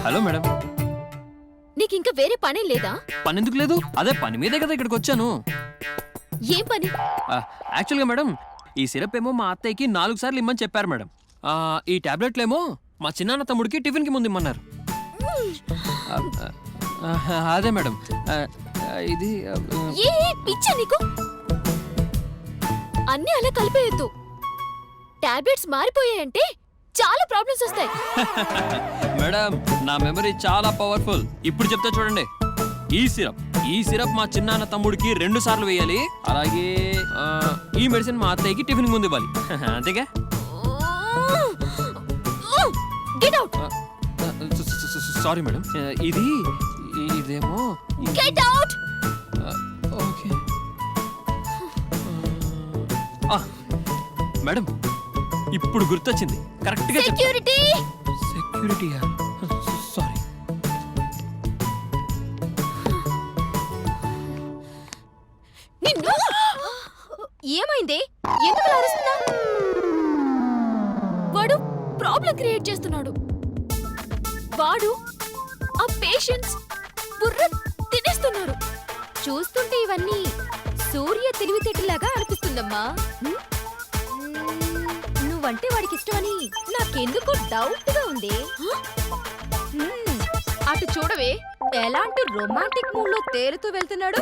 Hello madam. నీకింకా వేరే పనే లేదా? పని ఎందుకు లేదు? అదే పని మీదే కదా ఇక్కడికి వచ్చాను. ఏం పని? యాక్చువల్గా మేడం, ఈ సిరప్ ఏమో మా అత్తయ్యకి 4 సార్లు ఇమ్మని చెప్పారు మేడం. ఈ టాబ్లెట్లేమో మా చిన్నాన్న తమ్ముడికి టిఫిన్కి ముందు ఇమ్మన్నారు. అదే మేడం, ఇది ఏ పిచ్చా నీకు? అన్నీ అలా కలిపేయొద్దు. టాబ్లెట్స్ మారిపోయాయంటే చాలా ప్రాబ్లమ్స్ వస్తాయి. మేడం, నా మెమరీ చాలా పవర్ఫుల్. ఇప్పుడు చెప్తా చూడండి. ఈ సిరప్ మా చిన్నాన్న తమ్ముడికి 2 సార్లు వేయాలి. అలాగే ఈ మెడిసిన్ మా అత్తయ్యకి టిఫిన్ ముందు ఇవ్వాలి. అంతేగా? Get out. సారీ మేడం, ఇదేమో గెట్ అవుట్. ఓకే. మేడం, ఇప్పుడు గుర్తొచ్చింది. కరెక్ట్ గా సెక్యూరిటీ. సెక్యూరిటీయా? సారీ. నిన్ను ఏమైంది? ఎందుకు అరుస్తున్నా? వాడు ప్రాబ్లం క్రియేట్ చేస్తున్నాడు. వాడు ఆ పేషెంట్స్ బుర్ర తినేస్తున్నారు. చూస్తుంటే ఇవన్నీ సూర్య తెలివితేటలాగా అనిపిస్తుందమ్మా. నువ్వంటే వాడికి ఇష్టమని నాకెందుకో డౌట్ గా ఉంది. అటు చూడవే, ఎలాంటి రొమాంటిక్ మూడ్ లో తేలుతూ వెళ్తున్నాడు.